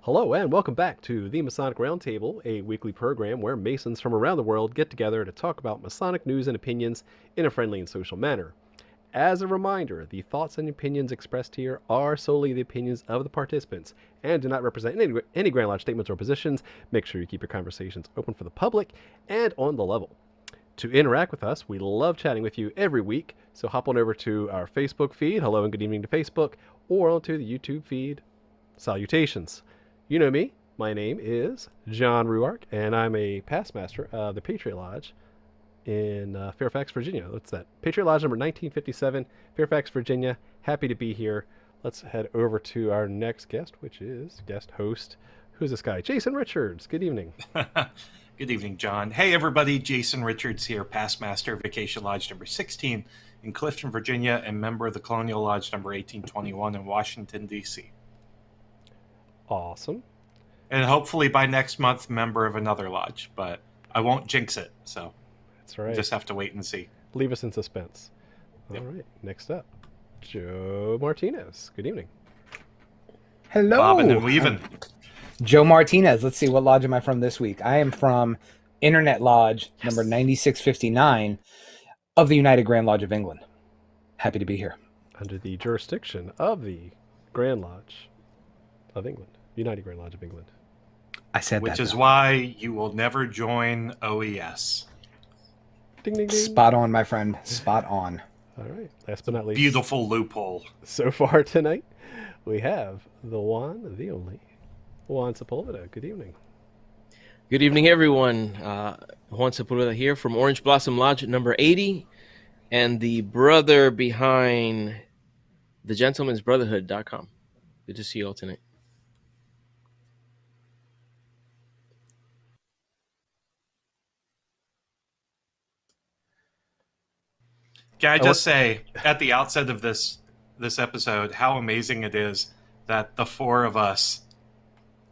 Hello and welcome back to the Masonic Roundtable, a weekly program where Masons from around the world get together to talk about Masonic news and opinions in a friendly and social manner. As a reminder, the thoughts and opinions expressed here are solely the opinions of the participants and do not represent any Grand Lodge statements or positions. Make sure you keep your conversations open for the public and on the level. To interact with us, we love chatting with you every week, so hop on over to our Facebook feed, hello and good evening to Facebook, or onto the YouTube feed, salutations. You know me. My name is John Ruark, and I'm a past master of the Patriot Lodge in Fairfax, Virginia. That's that. Patriot Lodge number 1957, Fairfax, Virginia. Happy to be here. Let's head over to our next guest, which is guest host. Who's this guy? Jason Richards. Good evening. Good evening, John. Hey, everybody. Jason Richards here, past master, Vacation Lodge number 16 in Clifton, Virginia, and member of the Colonial Lodge number 1821 in Washington, D.C. Awesome. And hopefully by next month, member of another lodge, but I won't jinx it, so that's right. Just have to wait and see. Leave us in suspense. Yep. All right, next up, Joe Martinez. Good evening. Hello. Bobbing and weaving. Joe Martinez. Let's see, what lodge am I from this week? I am from Internet Lodge number 9659 of the United Grand Lodge of England. Happy to be here. Under the jurisdiction of the Grand Lodge of England. United Grand Lodge of England. I said Which that. is why you will never join OES. Ding, ding, ding. Spot on, my friend. Spot on. All right. Last but not least. Beautiful loophole. So far tonight, we have the one, the only, Juan Sepulveda. Good evening. Good evening, everyone. Juan Sepulveda here from Orange Blossom Lodge number 80 and the brother behind thegentleman'sbrotherhood.com. Good to see you all tonight. Can I just say, at the outset of this episode, how amazing it is that the four of us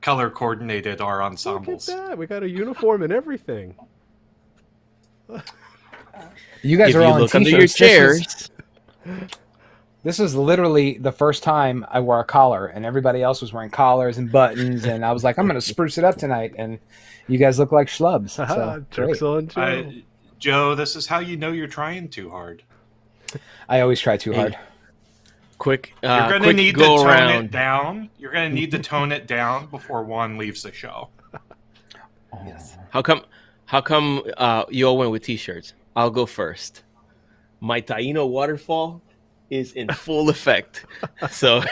color coordinated our ensembles. Look at that. We got a uniform and everything. You guys If are you all in look under your t-shirts. chairs. This was literally the first time I wore a collar, and everybody else was wearing collars and buttons, and I was like, I'm going to spruce it up tonight, and you guys look like schlubs. So, Joke's on Joe. Joe, this is how you know you're trying too hard. I always try too hard. Quick, You're going to quick need to go tone around. it down. You're going to need to tone it down before Juan leaves the show. Yes. How come you all went with t-shirts? I'll go first. My Taino waterfall is in full effect. So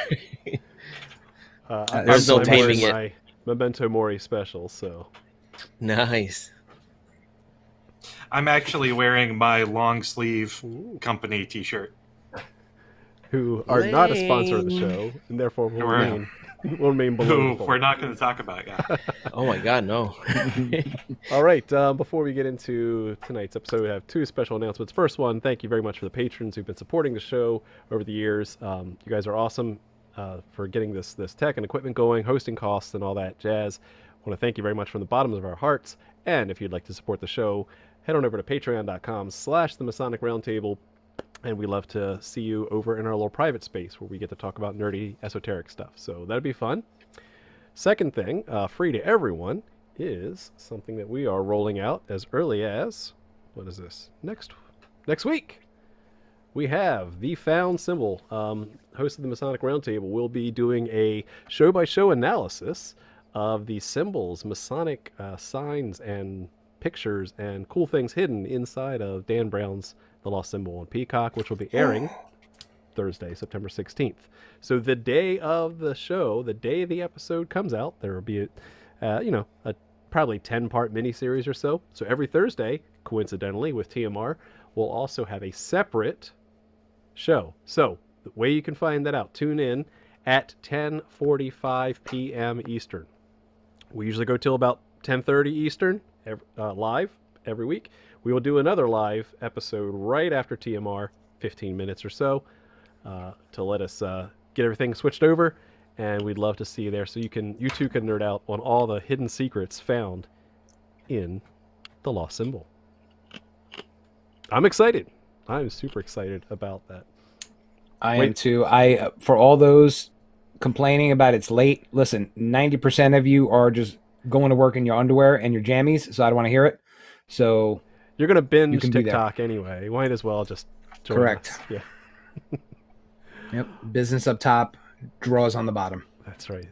There's no taming it. My Memento Mori special, so. nice. I'm actually wearing my long sleeve company t-shirt. Who are not a sponsor of the show, and therefore will remain below Who the fold. we're not going to talk about yet. Oh my God, no. All right, before we get into tonight's episode, we have two special announcements. First one, thank you very much for the patrons who've been supporting the show over the years. You guys are awesome for getting this tech and equipment going, hosting costs and all that jazz. I want to thank you very much from the bottom of our hearts. And if you'd like to support the show, head on over to patreon.com/the Masonic Roundtable. And we love to see you over in our little private space where we get to talk about nerdy, esoteric stuff. So that'd be fun. Second thing, free to everyone, is something that we are rolling out as early as, what is this? Next week. We have the Found Symbol. Host of the Masonic Roundtable will be doing a show-by-show analysis of the symbols, Masonic signs and pictures and cool things hidden inside of Dan Brown's The Lost Symbol on Peacock, which will be airing Thursday, September 16th. So the day of the show, the day the episode comes out, there will be a probably 10-part miniseries or so. So every Thursday, coincidentally, with TMR, we'll also have a separate show. So the way you can find that out, tune in at 10:45 p.m. Eastern. We usually go till about 10:30 Eastern, live every week. We will do another live episode right after TMR, 15 minutes or so, to let us get everything switched over. And we'd love to see you there, so you too can nerd out on all the hidden secrets found in the Lost Symbol. I'm excited. I'm super excited about that. I am too. For all those complaining about it's late, listen, 90% of you are just going to work in your underwear and your jammies, so I don't want to hear it. So You're going to binge can be there. TikTok anyway. You might as well just join Correct. us. Yeah, Yep. Business up top, draws on the bottom. that's right.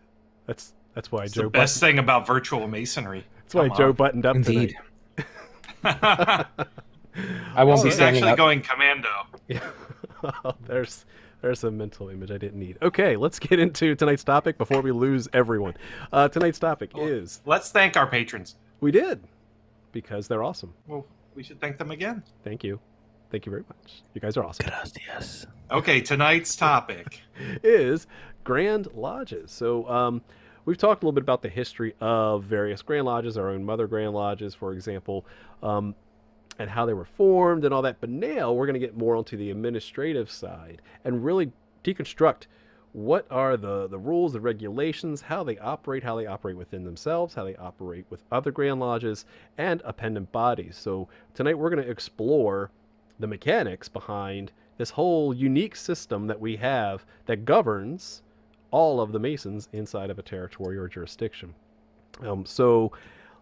That's why It's Joe the best thing about virtual masonry. That's why Come Joe on. buttoned up Indeed. I I won't be He's standing actually up. going commando. tonight. Yeah. There's a mental image I didn't need. Okay, let's get into tonight's topic before we lose everyone. Tonight's topic is Let's thank our patrons. we did because they're awesome. Well, we should thank them again. Thank you very much. You guys are awesome. Gracias. Okay, tonight's topic. Is Grand Lodges. So we've talked a little bit about the history of various Grand Lodges, our own Mother Grand Lodges, for example, and how they were formed and all that. But now we're going to get more onto the administrative side and really deconstruct what are the rules, the regulations, how they operate within themselves, how they operate with other Grand Lodges and appendant bodies. So tonight we're going to explore the mechanics behind this whole unique system that we have that governs all of the Masons inside of a territory or jurisdiction. So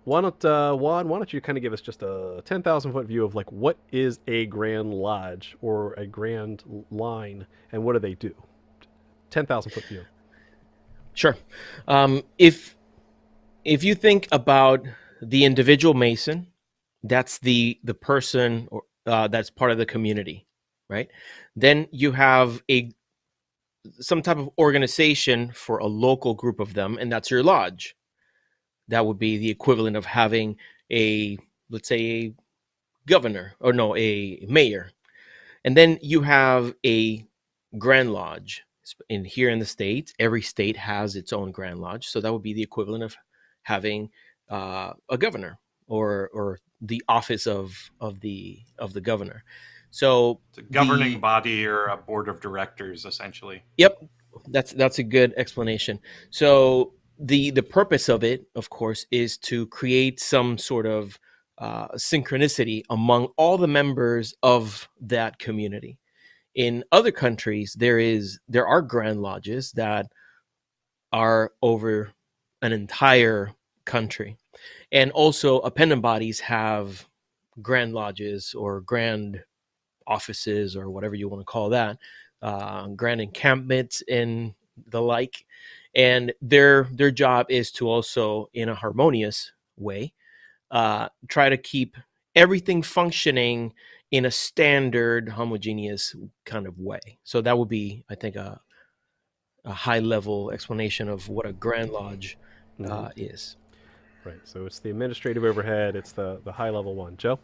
why don't Juan, why don't you kind of give us just a 10,000-foot view of like what is a Grand Lodge or a Grand Line and what do they do? 10,000-foot view. Sure. If you think about the individual Mason, that's the person or that's part of the community, right? Then you have some type of organization for a local group of them, and that's your lodge. That would be the equivalent of having let's say a governor or no, a mayor. And then you have a Grand Lodge. Here in the States, every state has its own Grand Lodge. So that would be the equivalent of having a governor or the office of the governor. So It's a governing body or a board of directors, essentially. Yep, that's a good explanation. So the purpose of it, of course, is to create some sort of synchronicity among all the members of that community. In other countries, there are Grand Lodges that are over an entire country, and also appendant bodies have Grand Lodges or Grand offices or whatever you want to call that, grand encampments and the like. And their job is to also, in a harmonious way, try to keep everything functioning in a standard, homogeneous kind of way. So that would be, I think, a high-level explanation of what a Grand Lodge is. Right. So it's the administrative overhead. It's the high-level one. Joe?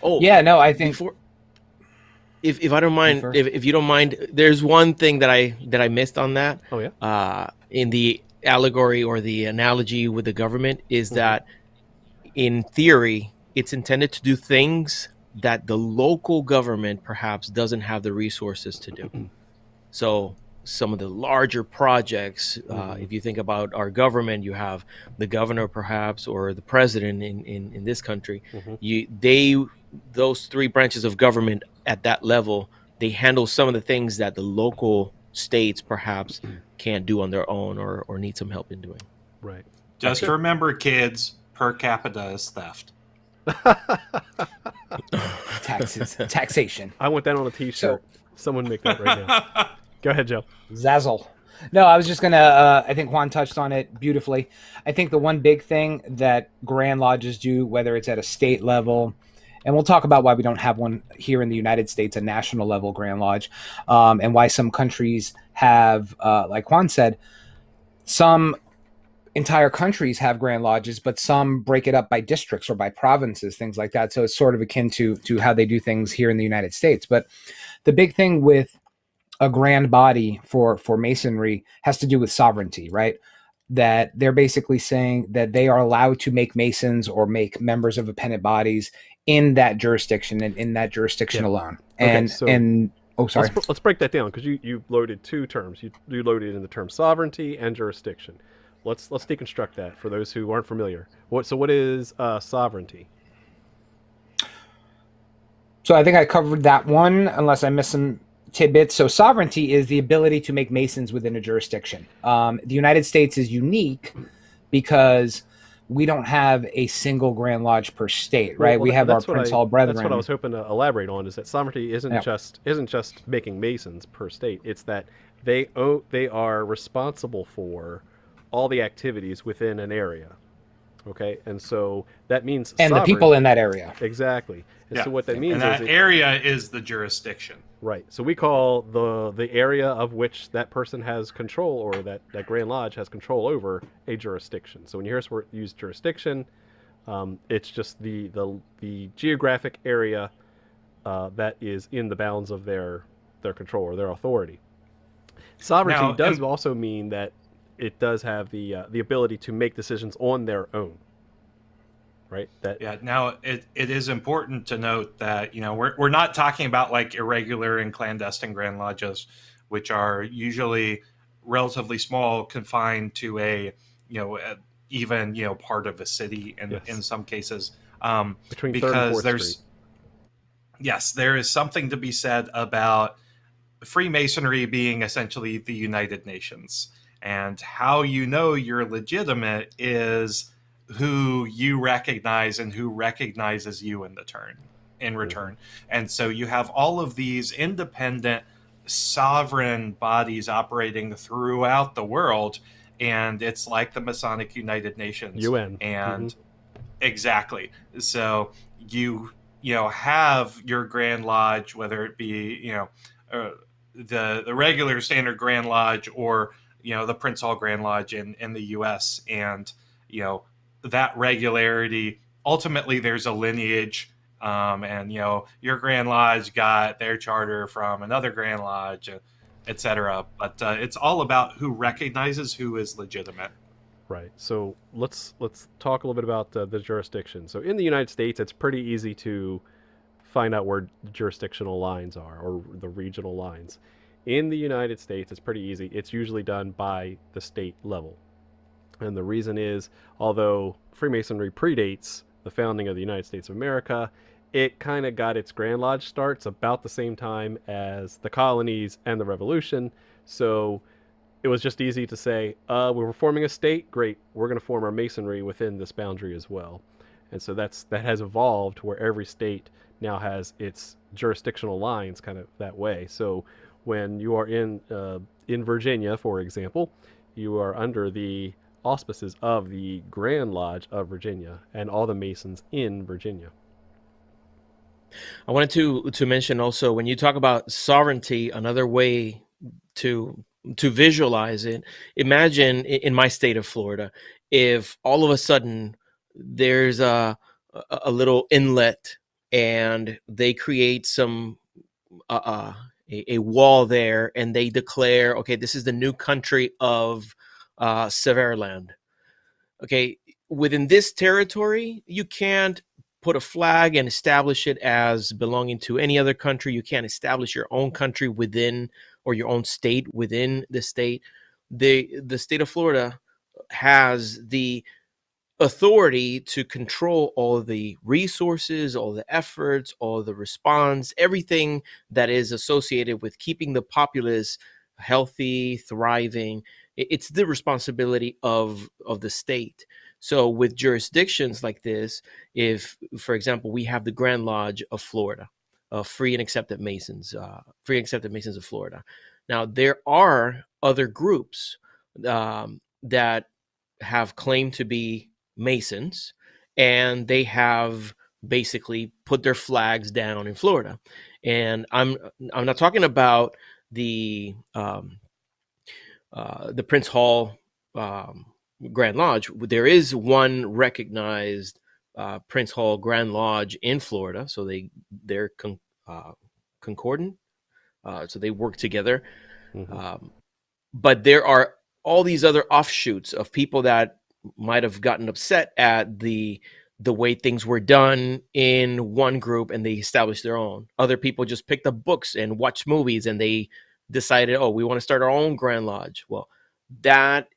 Oh, Yeah, no, I think if I don't mind, if you don't mind, there's one thing that I missed on that. Oh yeah. In the allegory or the analogy with the government is that, in theory, it's intended to do things that the local government perhaps doesn't have the resources to do. So some of the larger projects, if you think about our government, you have the governor perhaps or the president in this country. Those three branches of government at that level, they handle some of the things that the local states perhaps can't do on their own or need some help in doing. Right. Just remember, kids, per capita is theft. taxation. I want that on a T-shirt. Someone make that right now. Go ahead, Joe. Zazzle. No, I was just gonna. I think Juan touched on it beautifully. I think the one big thing that Grand Lodges do, whether it's at a state level, and we'll talk about why we don't have one here in the United States, a national level Grand Lodge, and why some countries have, like Juan said, some entire countries have Grand Lodges, but some break it up by districts or by provinces, things like that. So it's sort of akin to how they do things here in the United States. But the big thing with a grand body for Masonry has to do with sovereignty, right? That they're basically saying that they are allowed to make Masons or make members of appendant bodies in that jurisdiction and in that jurisdiction alone. And sorry. Let's break that down because you loaded two terms. You loaded in the term sovereignty and jurisdiction. Let's deconstruct that for those who aren't familiar. What is sovereignty? So I think I covered that one, unless I missed some tidbits. So sovereignty is the ability to make Masons within a jurisdiction. The United States is unique because we don't have a single Grand Lodge per state, right? We have our Prince Hall Brethren. That's what I was hoping to elaborate on, is that sovereignty isn't Yeah. just making Masons per state. It's that they are responsible for all the activities within an area. Okay, and so that means And the people in that area. Exactly. And Yeah. so what that means And that is area is the jurisdiction. right. So we call the area of which that person has control, or that Grand Lodge has control over, a jurisdiction. So when you hear us use jurisdiction, it's just the geographic area that is in the bounds of their control or their authority. Sovereignty Now, does also mean that it does have the ability to make decisions on their own. Right. Now it is important to note that, we're not talking about like irregular and clandestine Grand Lodges, which are usually relatively small, confined to even part of a city in some cases. Between because 3rd and 4th Street. There is something to be said about Freemasonry being essentially the United Nations, and how you're legitimate is who you recognize and who recognizes you in return. And so you have all of these independent sovereign bodies operating throughout the world, and it's like the Masonic United Nations, UN. And exactly. So you have your Grand Lodge, whether it be the regular standard Grand Lodge, or the Prince Hall Grand Lodge in the US, and that regularity, ultimately there's a lineage, and your Grand Lodge got their charter from another Grand Lodge, etc. But it's all about who recognizes who is legitimate. Right. So let's talk a little bit about the jurisdiction. So in the United States, it's pretty easy to find out where jurisdictional lines are, or the regional lines. In the United States, it's pretty easy. It's usually done by the state level. And the reason is, although Freemasonry predates the founding of the United States of America, it kind of got its Grand Lodge starts about the same time as the colonies and the Revolution. So it was just easy to say, we were forming a state, great, we're going to form our Masonry within this boundary as well. And so that has evolved where every state now has its jurisdictional lines kind of that way. So when you are in Virginia, for example, you are under the auspices of the Grand Lodge of Virginia and all the Masons in Virginia. I wanted to mention also, when you talk about sovereignty, another way to visualize it, imagine in my state of Florida, if all of a sudden there's a little inlet and they create some a wall there, and they declare, okay, this is the new country of Severland. Okay, within this territory, you can't put a flag and establish it as belonging to any other country. You can't establish your own country within, or your own state within the state. The state of Florida has the authority to control all the resources, all the efforts, all the response, everything that is associated with keeping the populace healthy, thriving. It's the responsibility of the state. So with jurisdictions like this, if, for example, we have the Grand Lodge of Florida, Free and Accepted Masons of Florida. Now, there are other groups that have claimed to be Masons, and they have basically put their flags down in Florida. And I'm not talking about the Prince Hall Grand Lodge. There is one recognized Prince Hall Grand Lodge in Florida, so they're concordant, so they work together. Mm-hmm. But there are all these other offshoots of people that might have gotten upset at the way things were done in one group, and they established their own. Other people just picked up books and watched movies, and they decided, oh, we want to start our own Grand Lodge. Well, that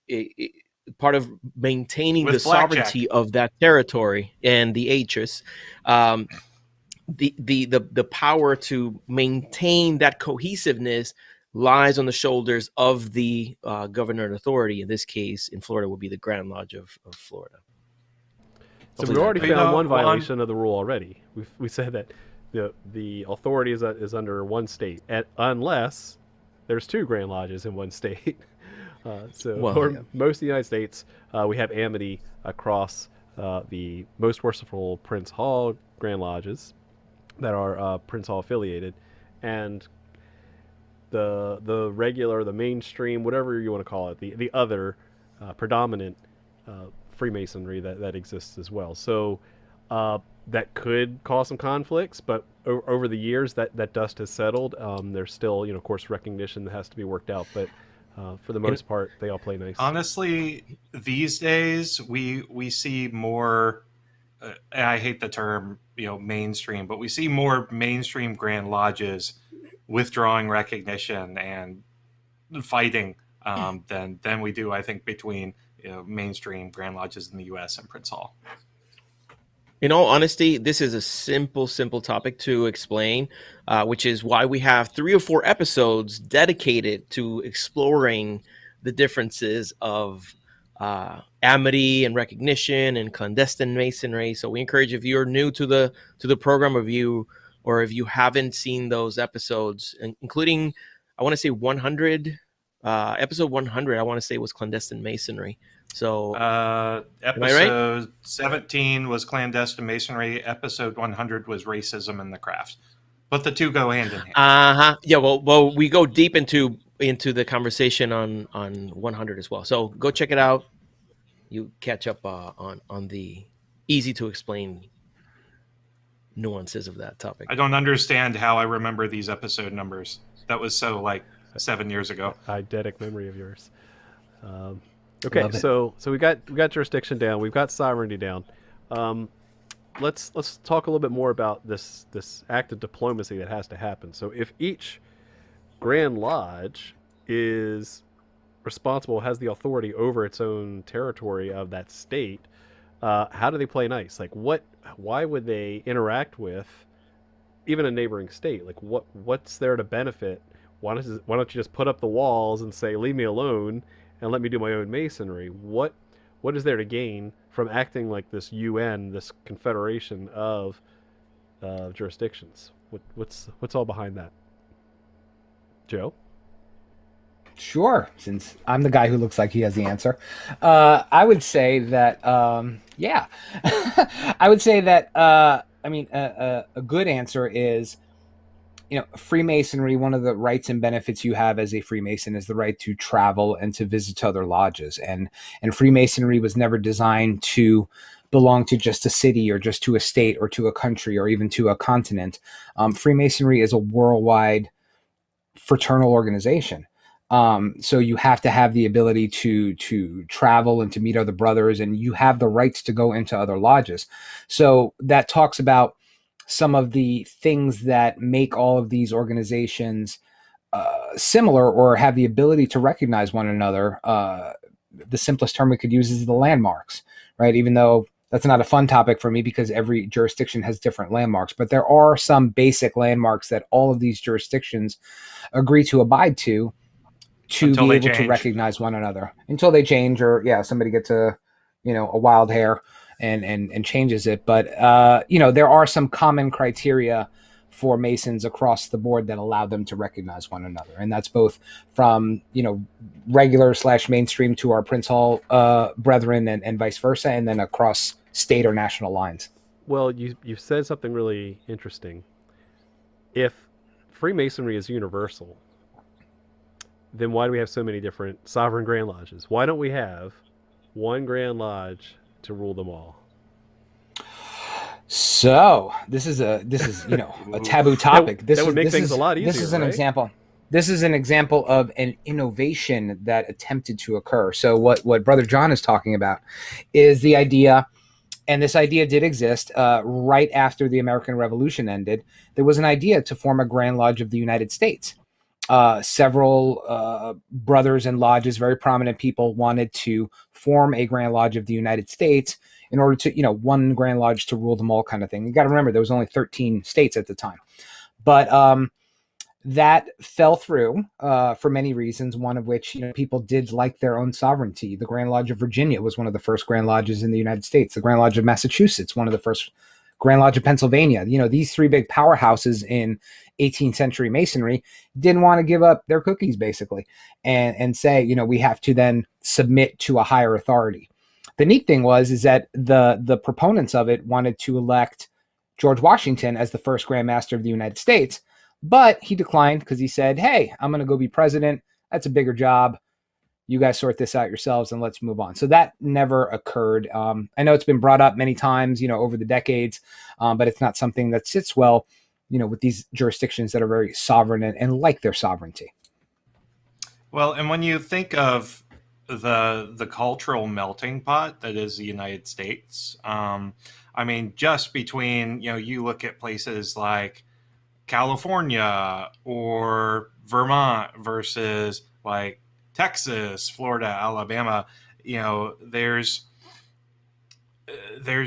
part of maintaining the sovereignty of that territory and the H's, the power to maintain that cohesiveness lies on the shoulders of the governorate authority. In this case, in Florida, would be the Grand Lodge of Florida. So Hopefully we that already You found know, one Juan, violation of the rule already. We said that the authority is under one state, unless there's two Grand Lodges in one state. Well, Or yeah. most of the United States, we have amity across the Most Worshipful Prince Hall Grand Lodges that are Prince Hall affiliated, and the regular, the mainstream, whatever you want to call it, the other predominant Freemasonry that exists as well. So that could cause some conflicts, but over the years that dust has settled. There's still, of course, recognition that has to be worked out, but for the most part, they all play nice. honestly, these days we see more. And I hate the term, mainstream, but we see more mainstream Grand Lodges withdrawing recognition and fighting than we do, I think, between mainstream Grand Lodges in the U.S. and Prince Hall. In all honesty, this is a simple topic to explain, which is why we have 3 or 4 episodes dedicated to exploring the differences of amity and recognition and clandestine masonry. So we encourage, if you're new to the program, or if you haven't seen those episodes, including, I want to say 100, episode 100, I want to say was clandestine masonry. So episode 17 was clandestine masonry. Episode 100 was racism in the craft. But the two go hand in hand. Yeah. Well, we go deep into the conversation on 100 as well. So go check it out. You catch up on the easy to explain nuances of that topic. I don't understand how I remember these episode numbers. That was so 7 years ago. Eidetic memory of yours. Okay, so we got jurisdiction down. We've got sovereignty down. Let's talk a little bit more about this act of diplomacy that has to happen. So if each Grand Lodge is responsible, has the authority over its own territory of that state, how do they play nice? Why would they interact with even a neighboring state? What's there to benefit? Why don't you just put up the walls and say, leave me alone and let me do my own masonry? What is there to gain from acting like this UN, this confederation of jurisdictions? What's all behind that? Joe? Sure, since I'm the guy who looks like he has the answer. I would say that, yeah. I would say that, a good answer is, Freemasonry, one of the rights and benefits you have as a Freemason is the right to travel and to visit other lodges. And Freemasonry was never designed to belong to just a city or just to a state or to a country or even to a continent. Freemasonry is a worldwide fraternal organization. So you have to have the ability to travel and to meet other brothers, and you have the rights to go into other lodges. So that talks about some of the things that make all of these organizations similar or have the ability to recognize one another. The simplest term we could use is the landmarks, right? Even though that's not a fun topic for me because every jurisdiction has different landmarks, but there are some basic landmarks that all of these jurisdictions agree to abide to Until be they able to change. recognize one another until they change, or somebody gets a wild hair and changes it. But there are some common criteria for Masons across the board that allow them to recognize one another, and that's both from regular / mainstream to our Prince Hall brethren and vice versa, and then across state or national lines. Well, you said something really interesting. If Freemasonry is universal, then why do we have so many different sovereign Grand Lodges? Why don't we have one Grand Lodge to rule them all? So this is a taboo topic. That would make things a lot easier. This is an right? example. This is an example of an innovation that attempted to occur. So what Brother John is talking about is the idea, and this idea did exist right after the American Revolution ended. There was an idea to form a Grand Lodge of the United States. Several brothers and lodges, very prominent people, wanted to form a Grand Lodge of the United States in order to, one Grand Lodge to rule them all kind of thing. You got to remember, there was only 13 states at the time. But that fell through for many reasons, one of which, people did like their own sovereignty. The Grand Lodge of Virginia was one of the first Grand Lodges in the United States. The Grand Lodge of Massachusetts, one of the first. Grand Lodge of Pennsylvania. These three big powerhouses in 18th century Masonry didn't want to give up their cookies, basically, and say, we have to then submit to a higher authority. The neat thing is that the proponents of it wanted to elect George Washington as the first Grand Master of the United States, but he declined because he said, hey, I'm going to go be president. That's a bigger job. You guys sort this out yourselves and let's move on. So that never occurred. I know it's been brought up many times, over the decades, but it's not something that sits well, with these jurisdictions that are very sovereign and like their sovereignty. Well, and when you think of the cultural melting pot that is the United States, just between, you look at places like California or Vermont versus like Texas, Florida, Alabama, there's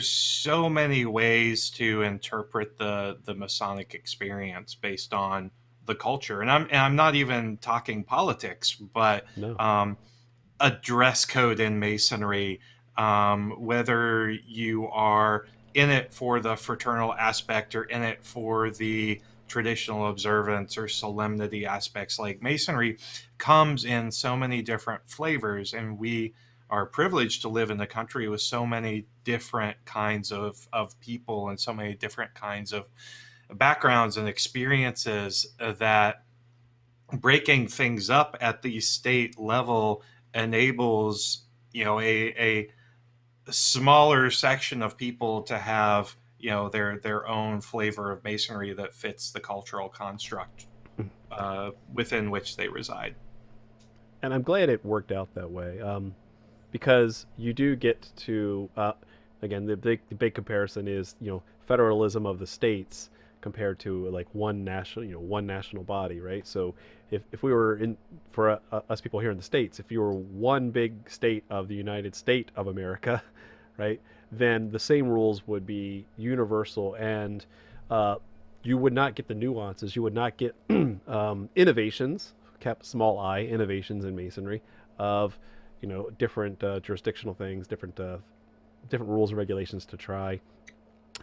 so many ways to interpret the Masonic experience based on the culture. And I'm not even talking politics, but No. A dress code in Masonry, whether you are in it for the fraternal aspect or in it for the traditional observance or solemnity aspects. Like Masonry comes in so many different flavors, and we are privileged to live in the country with so many different kinds of people and so many different kinds of backgrounds and experiences that breaking things up at the state level enables, a smaller section of people to have, their own flavor of Masonry that fits the cultural construct within which they reside. And I'm glad it worked out that way, because you do get to, again, the big comparison is, federalism of the states compared to like one national body, right? So if we were for us people here in the States, if you were one big state of the United States of America, right, then the same rules would be universal, and you would not get the nuances. You would not get innovations, small I, innovations in Masonry of, different jurisdictional things, different rules and regulations to try.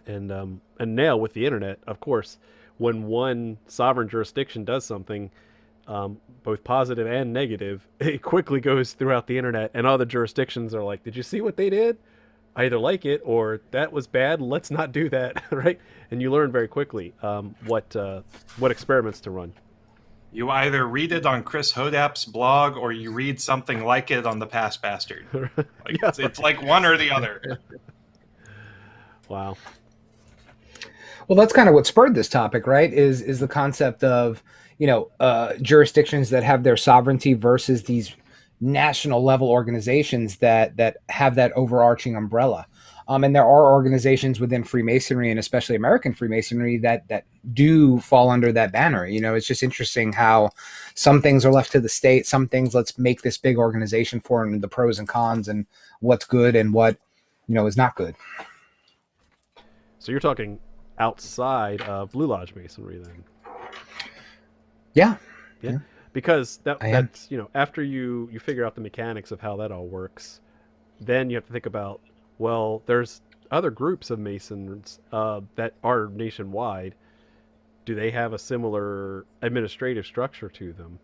And now with the internet, of course, when one sovereign jurisdiction does something, both positive and negative, it quickly goes throughout the internet, and other jurisdictions are like, "Did you see what they did? I either like it or that was bad. Let's not do that." Right? And you learn very quickly what experiments to run. You either read it on Chris Hodap's blog or you read something like it on the Past Bastard. It's like one or the other. Wow. Well, that's kind of what spurred this topic, right? Is the concept of, jurisdictions that have their sovereignty versus these national level organizations that have that overarching umbrella. And there are organizations within Freemasonry, and especially American Freemasonry, that do fall under that banner. It's just interesting how some things are left to the state, some things let's make this big organization for, and the pros and cons and what's good and what, is not good. So you're talking outside of Blue Lodge Masonry then? Yeah. Because that's after you figure out the mechanics of how that all works, then you have to think about, well, there's other groups of Masons that are nationwide. Do they have a similar administrative structure to them?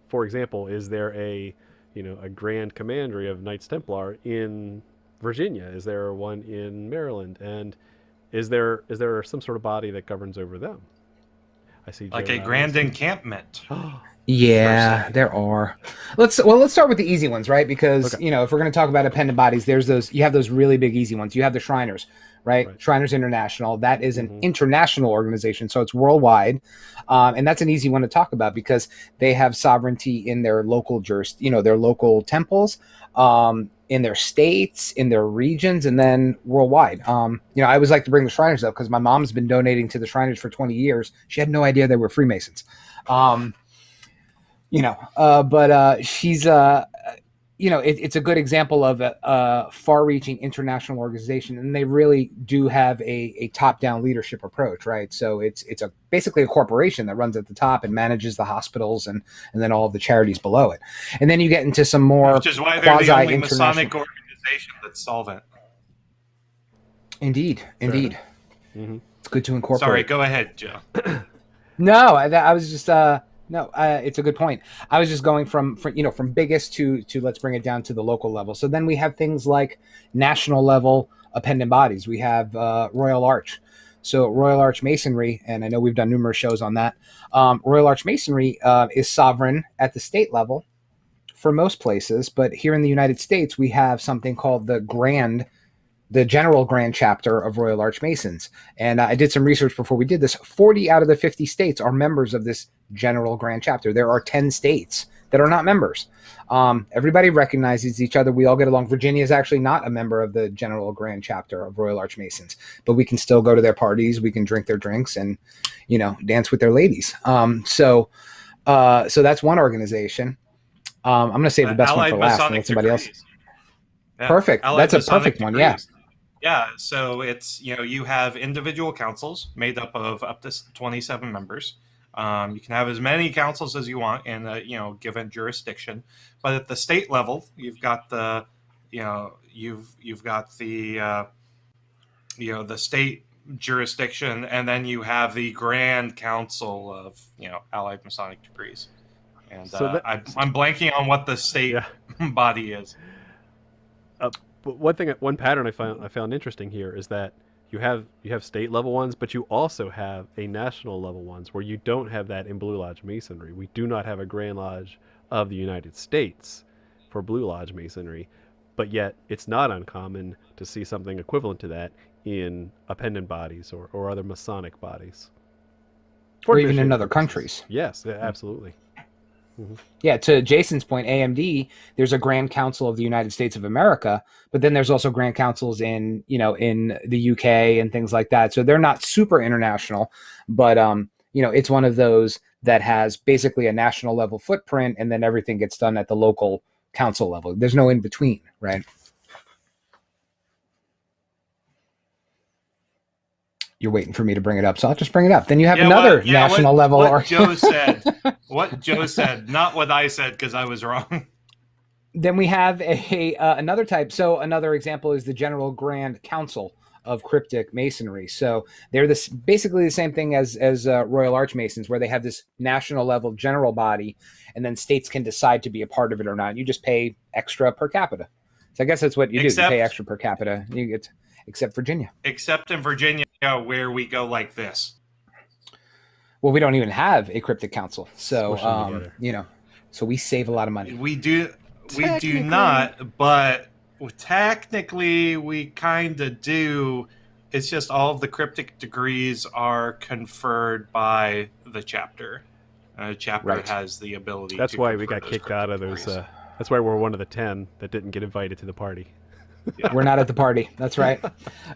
For example, is there a Grand Commandery of Knights Templar in Virginia? Is there one in Maryland? And is there some sort of body that governs over them? I see. Like a grand encampment. Yeah, there are. Let's start with the easy ones, right? Because Okay. If we're going to talk about appendant bodies, you have those really big easy ones. You have the Shriners, right? Shriners International. That is an international organization, so it's worldwide, and that's an easy one to talk about because they have sovereignty in their local their local temples, in their states, in their regions, and then worldwide. I always like to bring the Shriners up because my mom's been donating to the Shriners for 20 years. She had no idea they were Freemasons. But she's it's a good example of a far-reaching international organization, and they really do have a top-down leadership approach, right? So it's basically a corporation that runs at the top and manages the hospitals and then all of the charities below it. And then you get into some more which is why they're the only quasi-international. Masonic organization that's solvent. Indeed. Mm-hmm. It's good to incorporate. Sorry, go ahead, Joe. No, I was just no, it's a good point. I was just going from biggest to let's bring it down to the local level. So then we have things like national level appendant bodies. We have Royal Arch. So Royal Arch Masonry, and I know we've done numerous shows on that. Royal Arch Masonry is sovereign at the state level for most places, but here in the United States, we have something called the General Grand Chapter of Royal Arch Masons. And I did some research before we did this. 40 out of the 50 states are members of this General Grand Chapter. There are 10 states that are not members. Everybody recognizes each other. We all get along. Virginia is actually not a member of the General Grand Chapter of Royal Arch Masons, but we can still go to their parties. We can drink their drinks and, dance with their ladies. So that's one organization. I'm going to save the best one for last and let somebody else. Yeah. Perfect. Allied That's a Masonic perfect one. degrees. Yeah. Yeah, so it's, you have individual councils made up to 27 members. You can have as many councils as you want in a, given jurisdiction, but at the state level, you've got the, you've got the, the state jurisdiction, and then you have the Grand Council of, Allied Masonic degrees. And So I'm blanking on what the state body is. But one pattern I found interesting here is that you have state level ones, but you also have a national level ones where you don't have that in Blue Lodge Masonry. We do not have a Grand Lodge of the United States for Blue Lodge Masonry, but yet it's not uncommon to see something equivalent to that in appendant bodies or other Masonic bodies. Or even in other countries. Yes, absolutely. Mm-hmm. Yeah, to Jason's point, AMD, there's a Grand Council of the United States of America, but then there's also Grand Councils in the UK and things like that. So they're not super international, but it's one of those that has basically a national level footprint, and then everything gets done at the local council level. There's no in between, right? You're waiting for me to bring it up, so I'll just bring it up. Then you have another national level. What Joe said, not what I said, because I was wrong. Then we have another type. So another example is the General Grand Council of Cryptic Masonry. So they're basically the same thing as Royal Arch Masons, where they have this national level general body, and then states can decide to be a part of it or not. You just pay extra per capita. So I guess that's what you do. You pay extra per capita. You get. Except Virginia. Except in Virginia, where we go like this. Well, we don't even have a cryptic council, so so we save a lot of money. We do not, but technically we kind of do. It's just all of the cryptic degrees are conferred by the chapter. Chapter has the ability. That's why we got kicked out of those. That's why we're one of the 10 that didn't get invited to the party. Yeah. We're not at the party. That's right.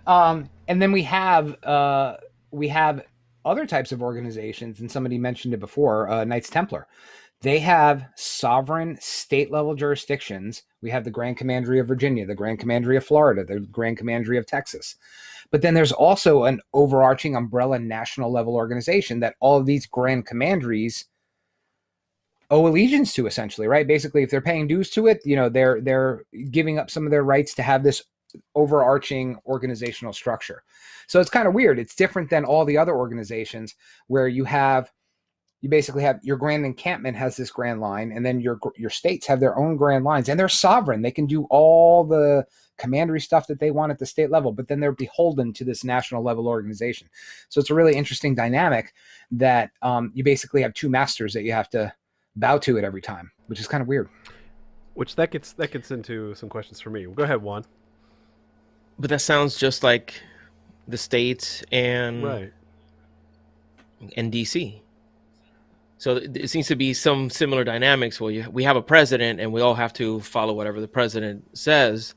And then we have other types of organizations, and somebody mentioned it before, Knights Templar. They have sovereign state level jurisdictions. We have the Grand Commandery of Virginia, the Grand Commandery of Florida, the Grand Commandery of Texas. But then there's also an overarching umbrella national level organization that all of these Grand Commanderies owe allegiance to, essentially, right? Basically, if they're paying dues to it, they're giving up some of their rights to have this overarching organizational structure. So it's kind of weird. It's different than all the other organizations where you basically have your Grand Encampment has this grand line, and then your states have their own grand lines, and they're sovereign. They can do all the commandery stuff that they want at the state level, but then they're beholden to this national level organization. So it's a really interesting dynamic that you basically have two masters that you have to bow to it every time, which is kind of weird. Which that gets into some questions for me. Go ahead, Juan. But that sounds just like the states and DC. So it seems to be some similar dynamics where we have a president and we all have to follow whatever the president says,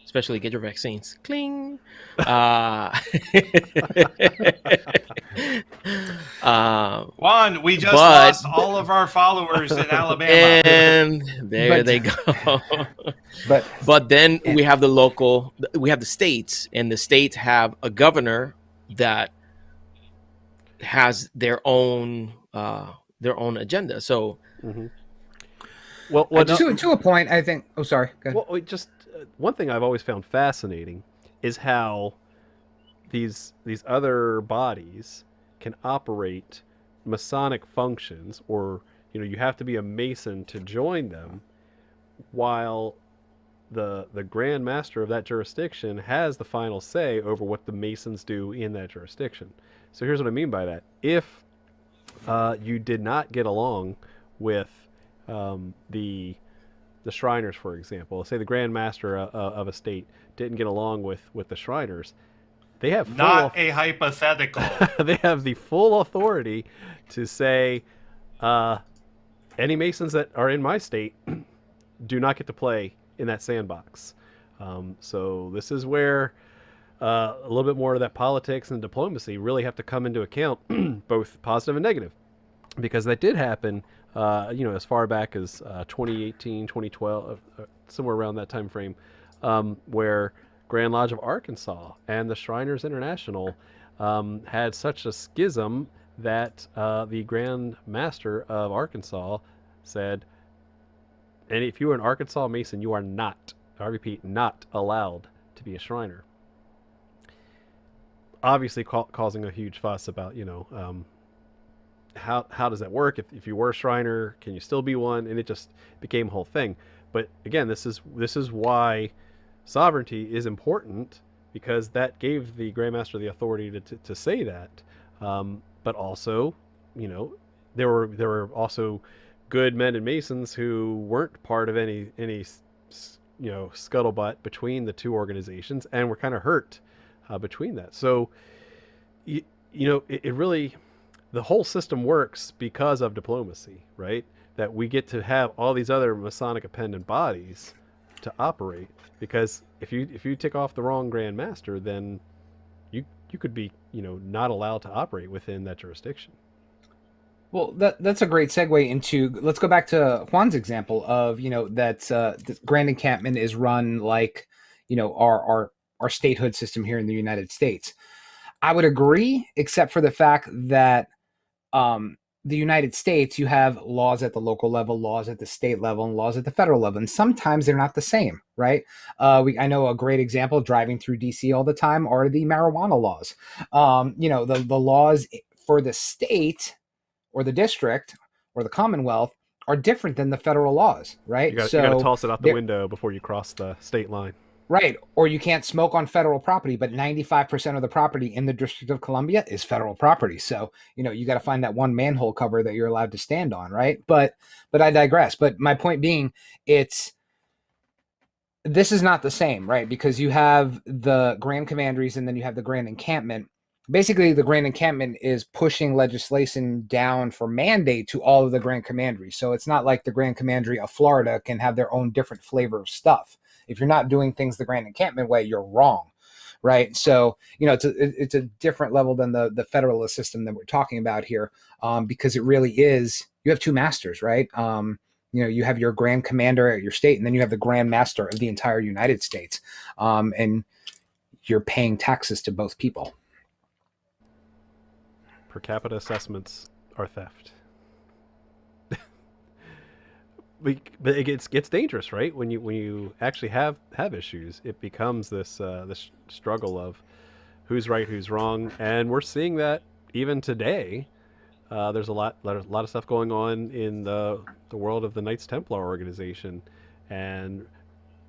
especially get your vaccines. Cling. Juan, we just but- lost all of our followers in Alabama. And there But- they go. But But then we have the states, and the states have a governor that has their own agenda. So Well, to a point, I think. Oh, sorry. Go ahead. Well, just one thing I've always found fascinating is how these other bodies can operate Masonic functions, or you have to be a Mason to join them, while the Grand Master of that jurisdiction has the final say over what the Masons do in that jurisdiction. So here's what I mean by that: if you did not get along with the Shriners, for example, say the Grand Master of a state didn't get along with the Shriners, they have Not a hypothetical. they have the full authority to say, any Masons that are in my state do not get to play in that sandbox. So this is where a little bit more of that politics and diplomacy really have to come into account, both positive and negative, because that did happen. As far back as 2018, 2012, somewhere around that time frame, where Grand Lodge of Arkansas and the Shriners International had such a schism that the Grand Master of Arkansas said, and if you are an Arkansas Mason, you are not, I repeat, not allowed to be a Shriner. Obviously causing a huge fuss about, how does that work? If you were a Shriner, can you still be one? And it just became a whole thing. But again, this is why sovereignty is important, because that gave the Grand Master the authority to say that. But also, there were also good men and Masons who weren't part of any scuttlebutt between the two organizations, and were kind of hurt between that. So it really, the whole system works because of diplomacy, right? That we get to have all these other Masonic appendant bodies to operate, because if you tick off the wrong Grand Master, then you could be not allowed to operate within that jurisdiction. Well, that's a great segue into, let's go back to Juan's example of that the Grand Encampment is run like our statehood system here in the United States. I would agree, except for the fact that the United States, you have laws at the local level, laws at the state level, and laws at the federal level, and sometimes they're not the same, right? I know a great example, driving through DC all the time, are the marijuana laws. The laws for the state or the district or the Commonwealth are different than the federal laws, right? You got to toss it out the window before you cross the state line. Right. Or you can't smoke on federal property, but 95% of the property in the District of Columbia is federal property. So, you got to find that one manhole cover that you're allowed to stand on, right? But I digress. But my point being, this is not the same, right? Because you have the Grand Commanderies and then you have the Grand Encampment. Basically, the Grand Encampment is pushing legislation down for mandate to all of the Grand Commanderies. So it's not like the Grand Commandery of Florida can have their own different flavor of stuff. If you're not doing things the Grand Encampment way, you're wrong, right? So, it's a different level than the federalist system that we're talking about here, because it really is, you have two masters, right? You have your Grand Commander at your state, and then you have the Grand Master of the entire United States, and you're paying taxes to both people. Per capita assessments are theft. But it gets dangerous, right? When you actually have issues, it becomes this struggle of who's right, who's wrong, and we're seeing that even today. There's a lot of stuff going on in the world of the Knights Templar organization, and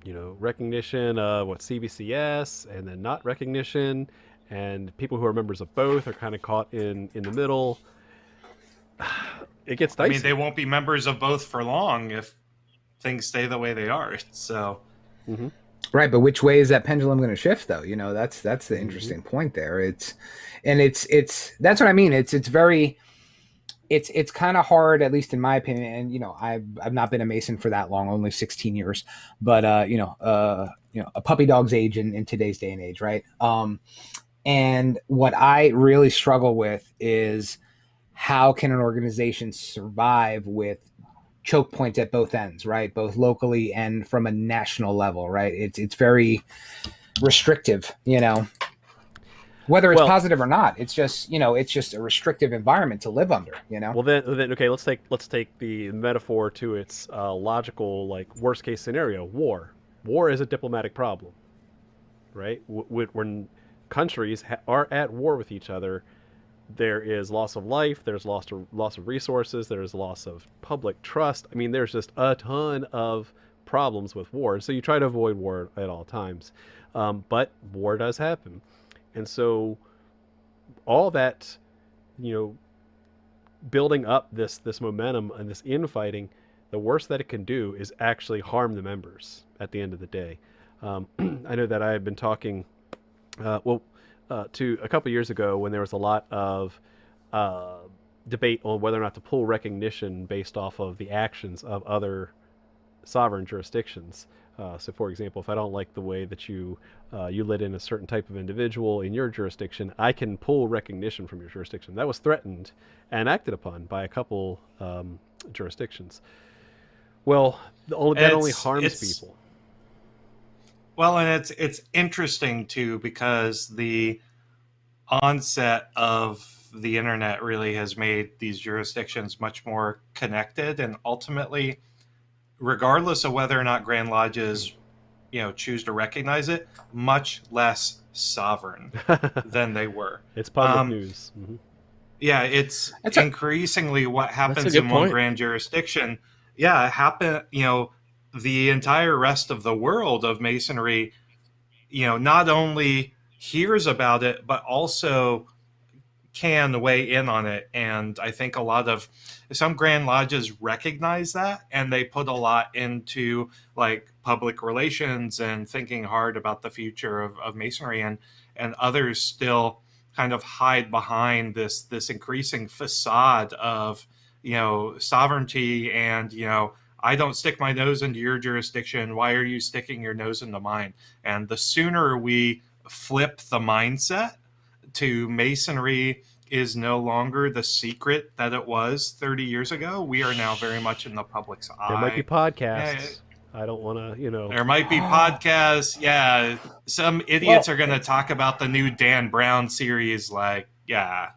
recognition of what CBCS, and then not recognition, and people who are members of both are kind of caught in the middle. It gets dicey. I mean, they won't be members of both for long if things stay the way they are. So, right. But which way is that pendulum going to shift, though? That's the interesting point there. It's that's what I mean. It's very, it's kind of hard, at least in my opinion. And I've not been a Mason for that long, only 16 years, but a puppy dog's age in today's day and age, right? And what I really struggle with is how can an organization survive with choke points at both ends, right? Both locally and from a national level, right? It's very restrictive, whether it's Well, positive or not. It's just a restrictive environment to live under. well then okay, let's take the metaphor to its logical, like, worst case scenario: war. War is a diplomatic problem, right? When countries are at war with each other, there is loss of life, there's loss of resources, there's loss of public trust. I mean, there's just a ton of problems with war, and so you try to avoid war at all times. But war does happen, and so all that, you know, building up this momentum and this infighting, the worst that it can do is actually harm the members at the end of the day. I know that I have been talking, to a couple years ago when there was a lot of debate on whether or not to pull recognition based off of the actions of other sovereign jurisdictions. So, for example, if I don't like the way that you let in a certain type of individual in your jurisdiction, I can pull recognition from your jurisdiction. That was threatened and acted upon by a couple jurisdictions. Well, that only harms people. Well, and it's interesting too, because the onset of the internet really has made these jurisdictions much more connected, and ultimately, regardless of whether or not Grand Lodges, choose to recognize it, much less sovereign than they were. It's public news. Mm-hmm. Yeah, it's increasingly what happens in one grand jurisdiction. Yeah, the entire rest of the world of Masonry, not only hears about it, but also can weigh in on it. And I think some Grand Lodges recognize that, and they put a lot into like public relations and thinking hard about the future of Masonry, and others still kind of hide behind this increasing facade of, sovereignty and, I don't stick my nose into your jurisdiction. Why are you sticking your nose into mine? And the sooner we flip the mindset to Masonry is no longer the secret that it was 30 years ago, we are now very much in the public's eye. There might be podcasts. I don't want to, There might be podcasts. Yeah. Some idiots are going to talk about the new Dan Brown series. Like, yeah.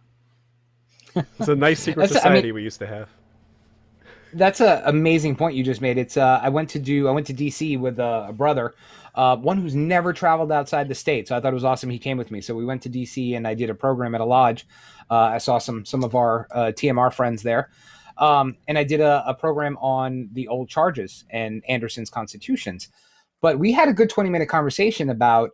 It's a nice secret society we used to have. That's an amazing point you just made. It's I went to DC with a brother, one who's never traveled outside the state. So I thought it was awesome. He came with me. So we went to DC and I did a program at a lodge. I saw some of our TMR friends there. And I did a program on the old charges and Anderson's constitutions. But we had a good 20-minute conversation about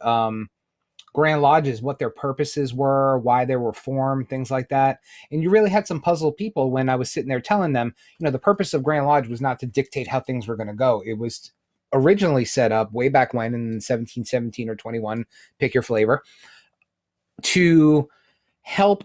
Grand Lodges, what their purposes were, why they were formed, things like that. And you really had some puzzled people when I was sitting there telling them, the purpose of Grand Lodge was not to dictate how things were going to go. It was originally set up way back when in 1717 or 21, pick your flavor, to help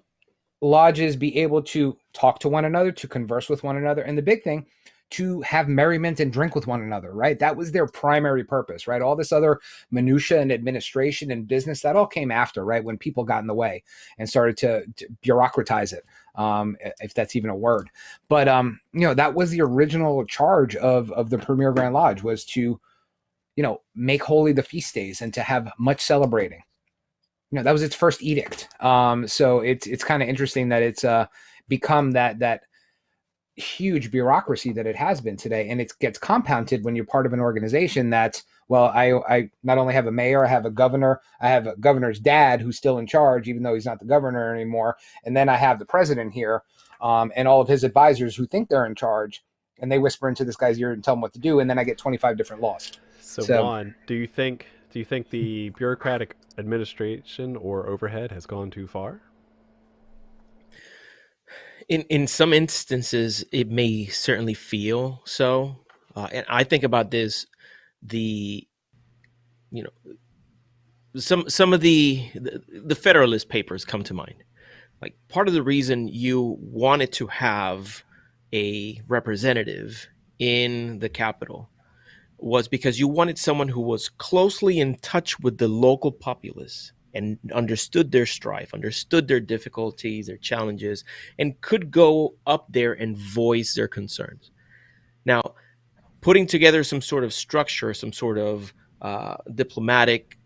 lodges be able to talk to one another, to converse with one another. And the big thing, to have merriment and drink with one another, right? That was their primary purpose, right? All this other minutia and administration and business, that all came after, right? When people got in the way and started to bureaucratize it, if that's even a word. But, that was the original charge of the Premier Grand Lodge, was to, make holy the feast days and to have much celebrating. That was its first edict. So it's kind of interesting that it's become that huge bureaucracy that it has been today, and it gets compounded when you're part of an organization that's, well, I not only have a mayor, I have a governor, I have a governor's dad who's still in charge even though he's not the governor anymore, and then I have the president here, and all of his advisors who think they're in charge, and they whisper into this guy's ear and tell him what to do, and then I get 25 different laws. So Juan, do you think the bureaucratic administration or overhead has gone too far? In some instances, it may certainly feel so. And I think about this, some of the Federalist Papers come to mind. like part of the reason you wanted to have a representative in the capital was because you wanted someone who was closely in touch with the local populace and understood their strife, understood their difficulties, their challenges, and could go up there and voice their concerns. Now, putting together some sort of structure, some sort of diplomatic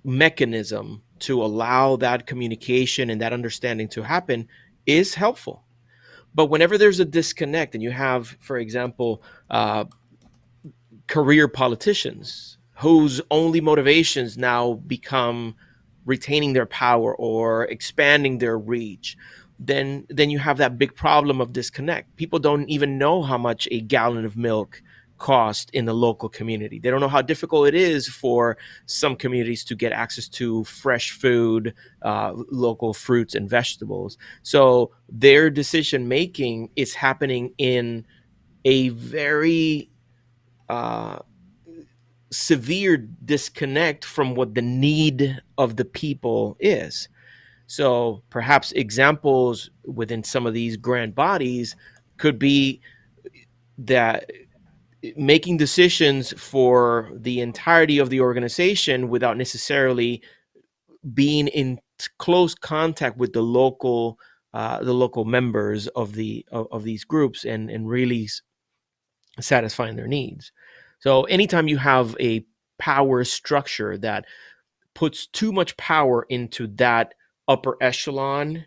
mechanism to allow that communication and that understanding to happen is helpful. But whenever there's a disconnect and you have, for example, career politicians whose only motivations now become retaining their power or expanding their reach, then you have that big problem of disconnect. People don't even know how much a gallon of milk cost in the local community. They don't know how difficult it is for some communities to get access to fresh food, local fruits and vegetables. So their decision making is happening in a very severe disconnect from what the need of the people is. So perhaps examples within some of these grand bodies could be that making decisions for the entirety of the organization without necessarily being in close contact with the local members of these groups and really satisfying their needs. So anytime you have a power structure that puts too much power into that upper echelon,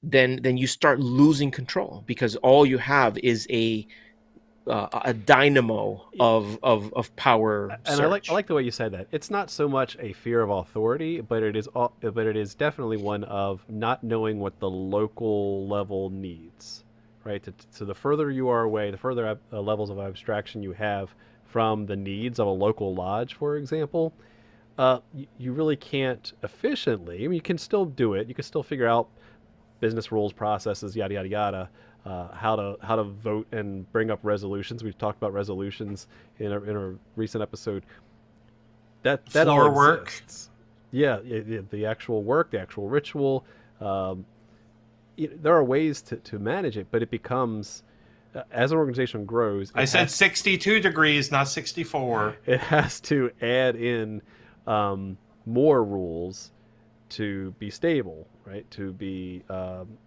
then you start losing control, because all you have is a dynamo of power And surge. I like the way you said that. It's not so much a fear of authority, but it is definitely one of not knowing what the local level needs, right? So the further you are away, the further levels of abstraction you have from the needs of a local lodge, for example, you really can't efficiently. I mean, you can still do it. You can still figure out business rules, processes, yada yada yada. How to vote and bring up resolutions. We've talked about resolutions in a recent episode. That all Floor exists. Yeah, the actual work, the actual ritual. There are ways to manage it, but it becomes, as an organization grows. I said 62 degrees, not 64. It has to add in more rules to be stable, right? To be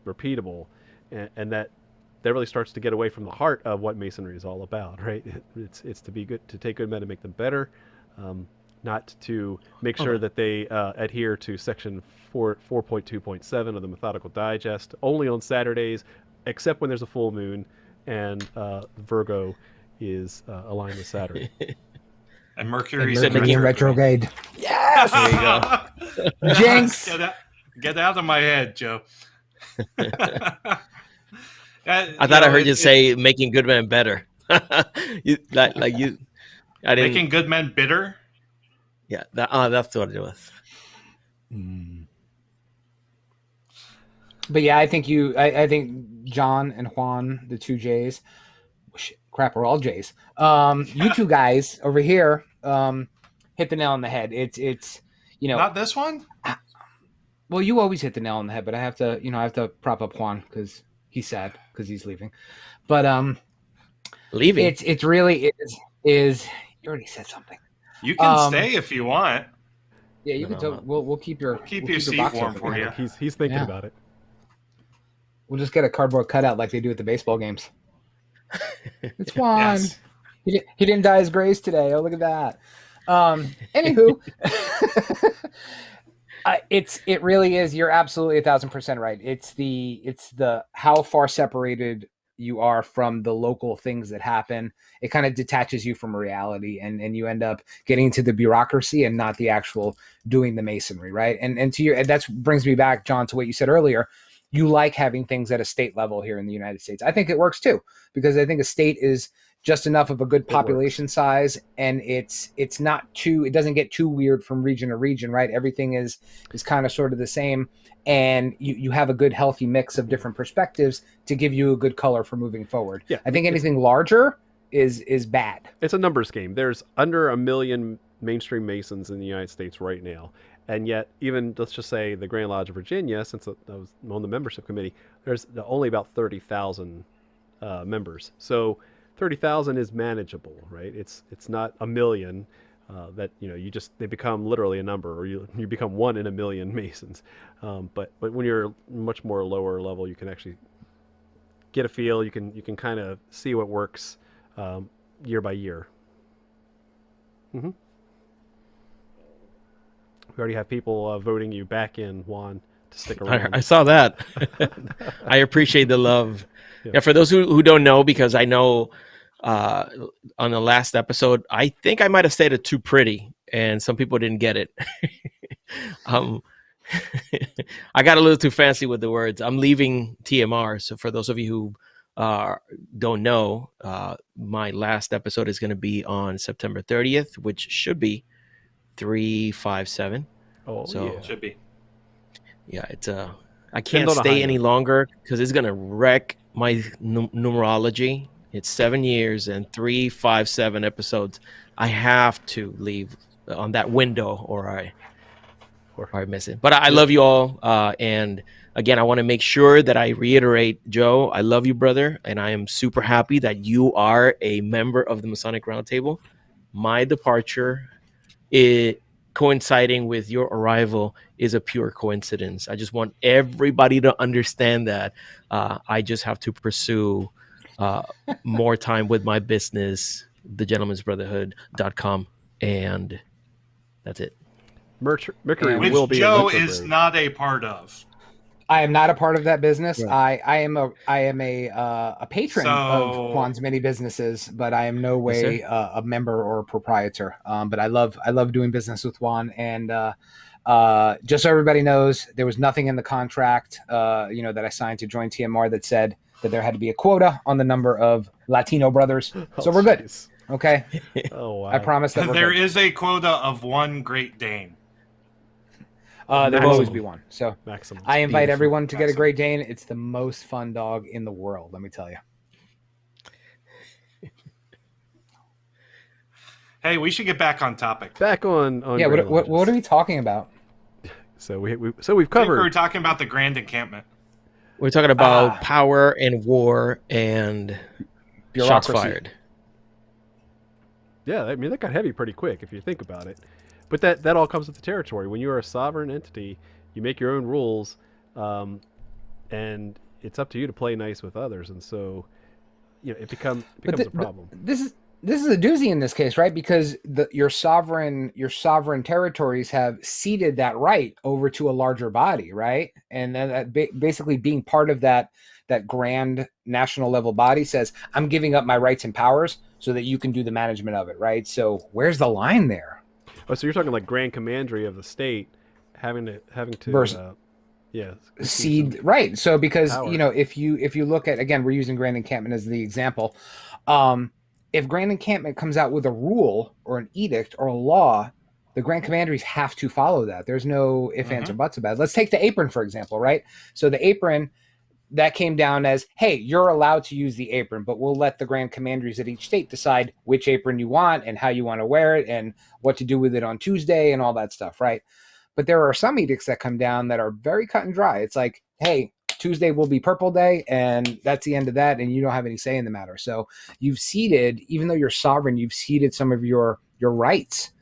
repeatable, and that really starts to get away from the heart of what Masonry is all about, right? It's to be good, to take good men and make them better, not to make sure that they adhere to section 4.2.7 of the Methodical Digest only on Saturdays, except when there's a full moon and Virgo is aligned with Saturn. And Mercury's in retrograde. Yes! There you go. Jinx! Get out of my head, Joe. I thought I heard you say making good men better. I didn't. Making good men bitter? Yeah, that's what it was. But yeah, I think John and Juan, the two J's, crap, we're all J's. You two guys over here hit the nail on the head. It's not this one. Well, you always hit the nail on the head, but I have to prop up Juan because he's sad because he's leaving. But leaving. It's really is. You already said something. You can stay if you want. Yeah, you can. We'll keep your seat warm for you. He's thinking about it. We'll just get a cardboard cutout like they do at the baseball games. It's Juan. Yes. He didn't dye his grays today. Oh, look at that. Anywho, it really is. You're absolutely 1,000% right. It's the how far separated you are from the local things that happen. It kind of detaches you from reality, and you end up getting into the bureaucracy and not the actual doing the masonry, right? And that brings me back, John, to what you said earlier. You like having things at a state level here in the United States. I think it works too, because I think a state is just enough of a good population size, and it doesn't get too weird from region to region, right? Everything is kind of sort of the same, and you have a good healthy mix of different perspectives to give you a good color for moving forward. Yeah, I think anything larger is bad. It's a numbers game. There's under 1 million mainstream Masons in the United States right now, And yet, even let's just say the Grand Lodge of Virginia, since I was on the membership committee, there's only about 30,000 members. So 30,000 is manageable, right? It's not a million. That they become literally a number, or you become one in a million Masons. But when you're much more lower level, you can actually get a feel. You can kind of see what works year by year. We already have people voting you back in, Juan, to stick around. I saw that. I appreciate the love. Yeah, for those who don't know, because I know on the last episode, I think I might have said it too pretty, and some people didn't get it. I got a little too fancy with the words. I'm leaving TMR. So for those of you who don't know, my last episode is going to be on September 30th, which should be 357. Oh, so yeah. Should be. Yeah, it's I can't stay any longer because it's going to wreck my numerology. It's 7 years and 357 episodes. I have to leave on that window, or I miss it. But I love you all. And again, I want to make sure that I reiterate, Joe, I love you, brother. And I am super happy that you are a member of the Masonic Roundtable. My departure, coinciding with your arrival, is a pure coincidence. I just want everybody to understand that I just have to pursue more time with my business, thegentleman'sbrotherhood.com, and that's it. Mercury Which will be Joe is not a part of. I am not a part of that business. Right. I am a patron of Juan's many businesses, but I am no way a member or a proprietor. But I love doing business with Juan, and just so everybody knows, there was nothing in the contract, that I signed to join TMR that said that there had to be a quota on the number of Latino brothers. So we're good. Okay. Oh, wow. I promise that there is a quota of one Great Dane. There will always be one. So Maximum. I invite everyone to get a Great Dane. It's the most fun dog in the world, let me tell you. Hey, we should get back on topic. Back on yeah. What are we talking about? So we've I think covered. we were talking about the Grand Encampment. We're talking about power and war and shots Bureaucracy. fired. Yeah, I mean, that got heavy pretty quick if you think about it. But that all comes with the territory. When you are a sovereign entity, you make your own rules, and it's up to you to play nice with others. And so, it becomes a problem. This is a doozy in this case, right? Because your sovereign territories have ceded that right over to a larger body, right? And then that basically being part of that grand national level body says, I'm giving up my rights and powers so that you can do the management of it, right? So where's the line there? Oh, so you're talking like Grand Commandery of the state having to cede, right? So because power. if you look at, again, we're using Grand Encampment as the example. If Grand Encampment comes out with a rule or an edict or a law, the Grand Commanderies have to follow that. There's no ifs, ands, or buts about it. Let's take the apron, for example, right? So the apron, that came down as, hey, you're allowed to use the apron, but we'll let the Grand Commanderies at each state decide which apron you want and how you want to wear it and what to do with it on Tuesday and all that stuff, right? But there are some edicts that come down that are very cut and dry. It's like, hey, Tuesday will be Purple Day, and that's the end of that, and you don't have any say in the matter. So you've ceded, even though you're sovereign, you've ceded some of your rights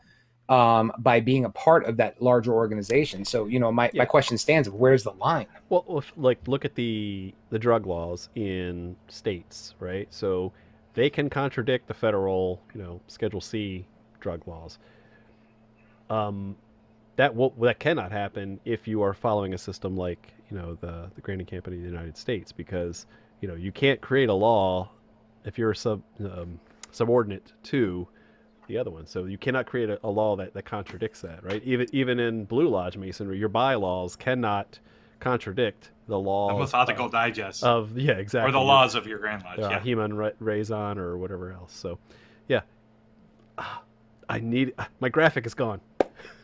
by being a part of that larger organization. So, my question stands of where's the line? Well, look at the drug laws in states, right? So they can contradict the federal, Schedule C drug laws. That cannot happen if you are following a system like, the Grand Encampment of the United States, because, you can't create a law if you're subordinate to the other one. So you cannot create a law that contradicts that, right? Even in Blue Lodge Masonry, your bylaws cannot contradict the laws. The Methodical Digest. Exactly. Or the laws of your Grand Lodge. Human raison or whatever else. So, yeah. My graphic is gone.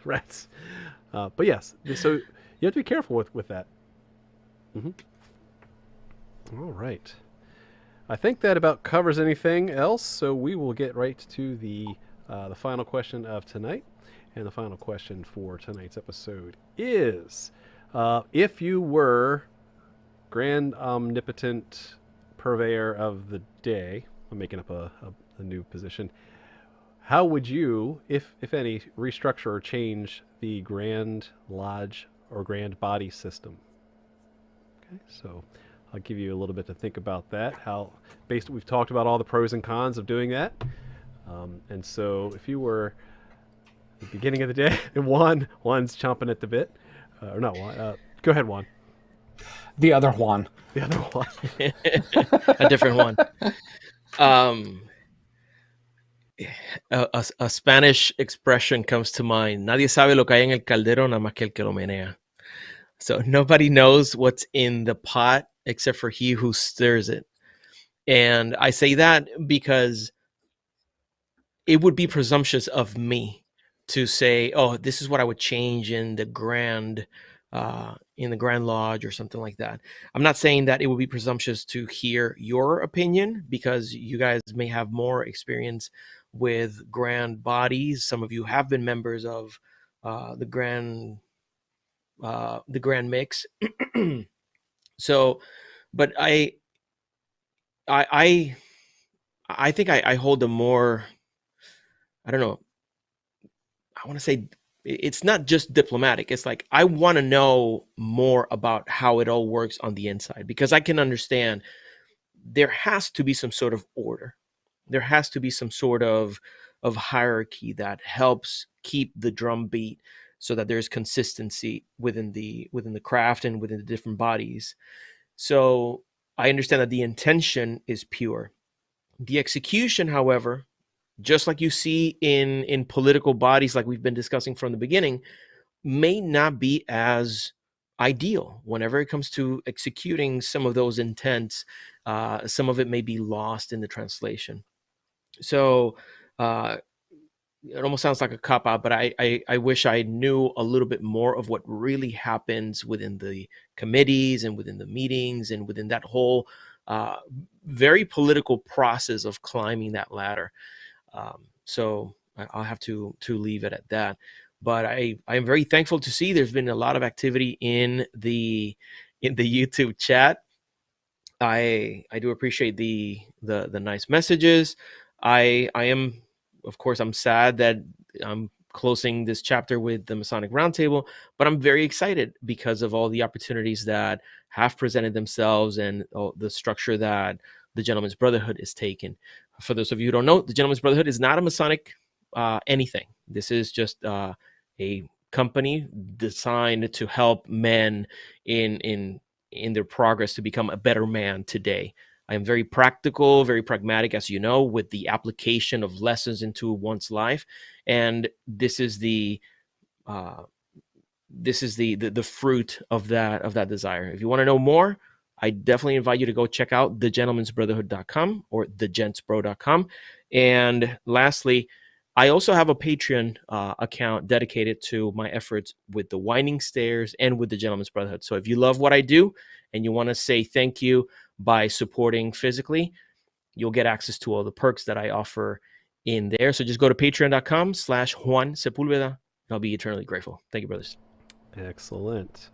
Rats. But yes, so you have to be careful with that. All right. I think that about covers anything else, so we will get right to the final question of tonight. And the final question for tonight's episode is, if you were grand omnipotent purveyor of the day, I'm making up a new position, how would you, if any, restructure or change the Grand Lodge or Grand Body system? Okay, so I'll give you a little bit to think about that. We've talked about all the pros and cons of doing that. And so if you were at the beginning of the day, and Juan's chomping at the bit. Or not Juan. Go ahead, Juan. The other Juan. The other Juan. A different one. A Spanish expression comes to mind. Nadie sabe lo que hay en el caldero, nada más que el que lo menea. So nobody knows what's in the pot except for he who stirs it. And I say that because it would be presumptuous of me to say, oh, this is what I would change in the Grand Lodge or something like that. I'm not saying that it would be presumptuous to hear your opinion, because you guys may have more experience with grand bodies. Some of you have been members of the grand mix. So, but I think I hold a more, I don't know, I want to say it's not just diplomatic. It's like, I want to know more about how it all works on the inside, because I can understand there has to be some sort of order. There has to be some sort of hierarchy that helps keep the drum beat, so that there's consistency within the craft and within the different bodies. So I understand that the intention is pure. The execution, however, just like you see in political bodies, like we've been discussing from the beginning, may not be as ideal. Whenever it comes to executing some of those intents, some of it may be lost in the translation. So it almost sounds like a cop-out, but I wish I knew a little bit more of what really happens within the committees and within the meetings and within that whole very political process of climbing that ladder. So I'll have to leave it at that. But I am very thankful to see there's been a lot of activity in the YouTube chat. I do appreciate the nice messages. I am, of course, I'm sad that I'm closing this chapter with the Masonic Roundtable, but I'm very excited because of all the opportunities that have presented themselves and the structure that the Gentleman's Brotherhood is taking. For those of you who don't know, the Gentleman's Brotherhood is not a Masonic anything. This is just a company designed to help men in their progress to become a better man today. I am very practical, very pragmatic, as you know, with the application of lessons into one's life, and this is the fruit of that desire. If you want to know more, I definitely invite you to go check out thegentleman'sbrotherhood.com or thegentsbro.com. And lastly, I also have a Patreon account dedicated to my efforts with the Winding Stairs and with the Gentleman's Brotherhood. So if you love what I do and you want to say thank you by supporting physically, you'll get access to all the perks that I offer in there. So just go to patreon.com/Juan Sepulveda, and I'll be eternally grateful. Thank you, brothers. Excellent.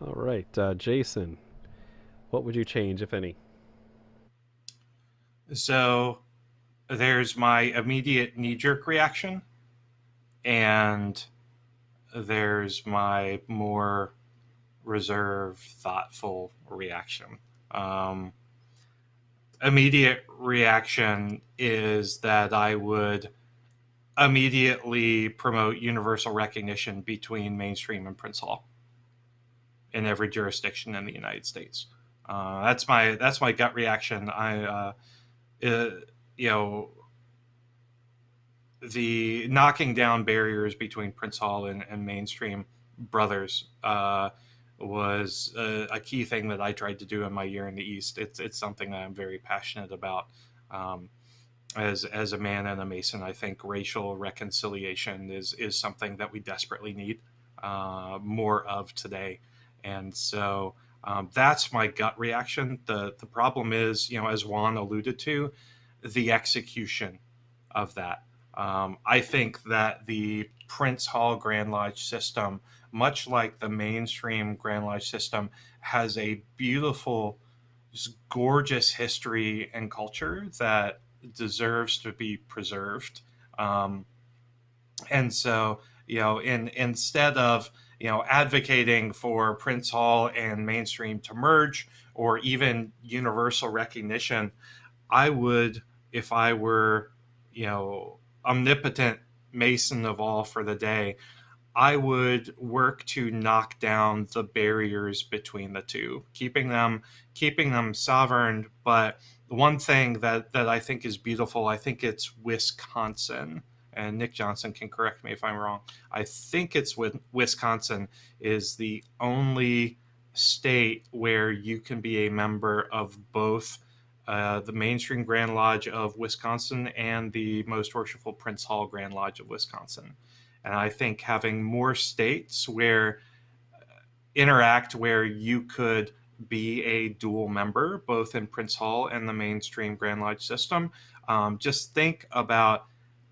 All right, Jason, what would you change, if any? So there's my immediate knee-jerk reaction, and there's my more reserved, thoughtful reaction. Immediate reaction is that I would immediately promote universal recognition between mainstream and Prince Hall in every jurisdiction in the United States. That's my gut reaction. The knocking down barriers between Prince Hall and mainstream brothers was a key thing that I tried to do in my year in the East. It's something that I'm very passionate about. As a man and a Mason, I think racial reconciliation is something that we desperately need more of today. And so that's my gut reaction. The problem is, as Juan alluded to, the execution of that. I think that the Prince Hall Grand Lodge system, much like the mainstream Grand Lodge system, has a beautiful, just gorgeous history and culture that deserves to be preserved. Um, and so, instead of, advocating for Prince Hall and mainstream to merge or even universal recognition, I would, if I were, omnipotent Mason of all for the day, I would work to knock down the barriers between the two, keeping them sovereign. But one thing that I think is beautiful, I think it's Wisconsin, and Nick Johnson can correct me if I'm wrong. I think it's with Wisconsin is the only state where you can be a member of both the mainstream Grand Lodge of Wisconsin and the Most Worshipful Prince Hall Grand Lodge of Wisconsin. And I think having more states where interact where you could be a dual member, both in Prince Hall and the mainstream Grand Lodge system, just think about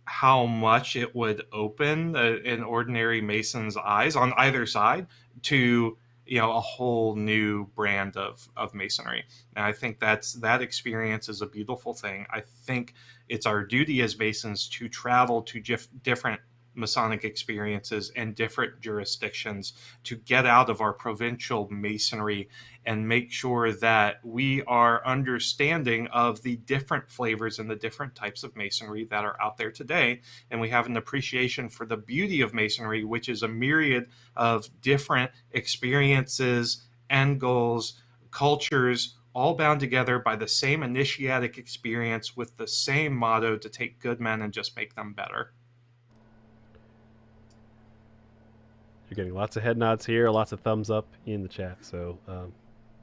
how much it would open an ordinary Mason's eyes on either side to a whole new brand of Masonry. And I think that experience is a beautiful thing. I think it's our duty as Masons to travel to different Masonic experiences and different jurisdictions to get out of our provincial Masonry and make sure that we are understanding of the different flavors and the different types of Masonry that are out there today. And we have an appreciation for the beauty of Masonry, which is a myriad of different experiences, end goals, cultures, all bound together by the same initiatic experience with the same motto to take good men and just make them better. You're getting lots of head nods here, lots of thumbs up in the chat. So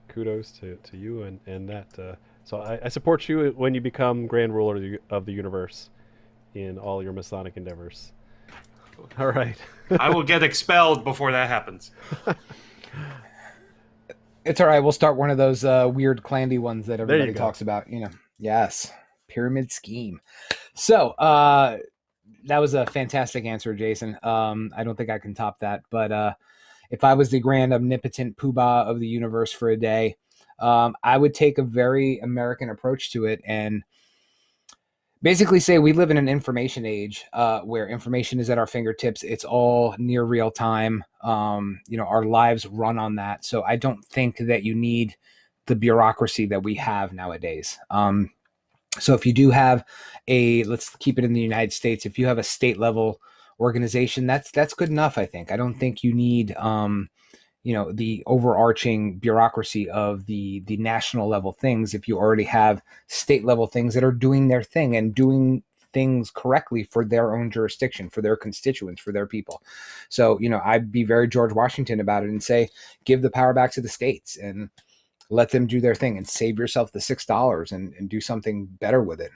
kudos to you and that. So I support you when you become Grand Ruler of the universe in all your Masonic endeavors. All right. I will get expelled before that happens. It's all right. We'll start one of those weird clandy ones that everybody go. talks about. Yes, pyramid scheme. So that was a fantastic answer, Jason. I don't think I can top that. But if I was the grand omnipotent poobah of the universe for a day, I would take a very American approach to it and basically say we live in an information age where information is at our fingertips. It's all near real time. Our lives run on that. So I don't think that you need the bureaucracy that we have nowadays. So if you do have let's keep it in the United States, if you have a state level organization, that's good enough, I think. I don't think you need, the overarching bureaucracy of the national level things if you already have state level things that are doing their thing and doing things correctly for their own jurisdiction, for their constituents, for their people. So, I'd be very George Washington about it and say, give the power back to the states and let them do their thing and save yourself the $6 and do something better with it.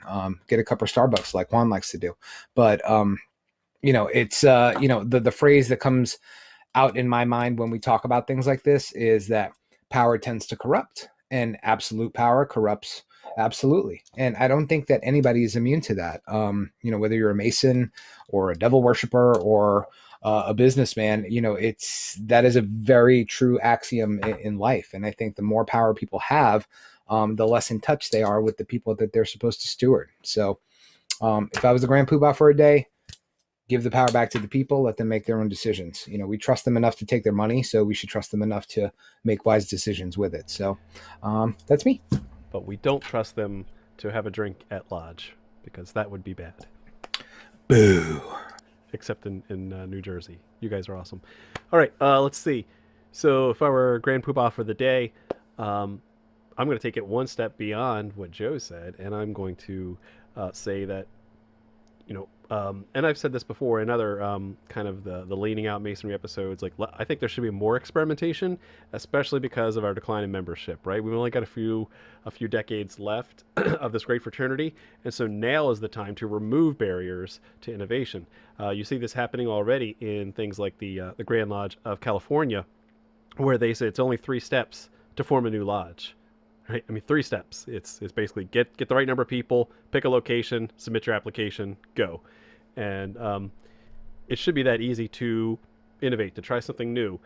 Get a cup of Starbucks like Juan likes to do. But, it's, the phrase that comes out in my mind when we talk about things like this is that power tends to corrupt and absolute power corrupts absolutely. And I don't think that anybody is immune to that. Whether you're a Mason or a devil worshiper or a businessman, that is a very true axiom in life. And I think the more power people have, the less in touch they are with the people that they're supposed to steward. So if I was the Grand Poobah for a day, give the power back to the people, let them make their own decisions. We trust them enough to take their money, so we should trust them enough to make wise decisions with it. So that's me. But we don't trust them to have a drink at Lodge because that would be bad. Boo. Except in New Jersey. You guys are awesome. All right, let's see. So if I were Grand Poobah for the day, I'm going to take it one step beyond what Joe said, and I'm going to say that, and I've said this before in other kind of the leaning out Masonry episodes, like I think there should be more experimentation, especially because of our decline in membership, right? We've only got a few decades left of this great fraternity, and so now is the time to remove barriers to innovation. You see this happening already in things like the Grand Lodge of California, where they say it's only 3 steps to form a new lodge. Right? I mean, 3 steps. It's basically get the right number of people, pick a location, submit your application, go. and it should be that easy to innovate, to try something new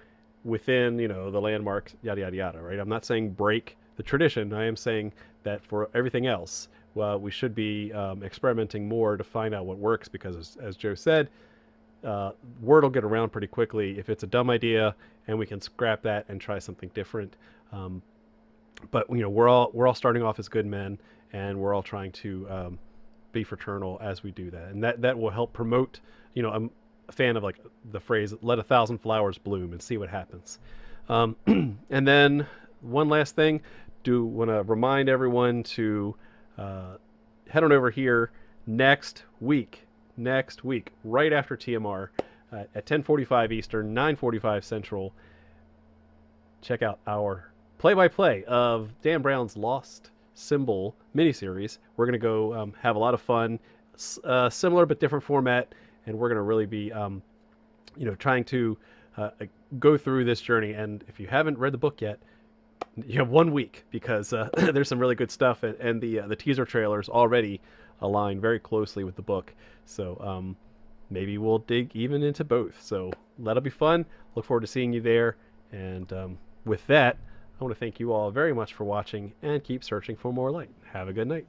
within, you know, the landmarks, yada yada yada, right? I'm not saying break the tradition. I am saying that for everything else, well, we should be experimenting more to find out what works, because as Joe said, word will get around pretty quickly if it's a dumb idea, and we can scrap that and try something different. But you know, we're all starting off as good men, and we're all trying to be fraternal as we do that, and that will help promote. You know, I'm a fan of like the phrase "let 1,000 flowers bloom" and see what happens. And then one last thing, do want to remind everyone to head on over here next week, right after TMR, at 10:45 Eastern, 9:45 Central. Check out our play-by-play of Dan Brown's Lost Symbol miniseries. We're going to go have a lot of fun, similar but different format, and we're going to really be, you know, trying to go through this journey. And if you haven't read the book yet, you have 1 week, because there's some really good stuff, and the teaser trailers already align very closely with the book. So maybe we'll dig even into both. So that'll be fun. Look forward to seeing you there. And with that, I want to thank you all very much for watching, and keep searching for more light. Have a good night.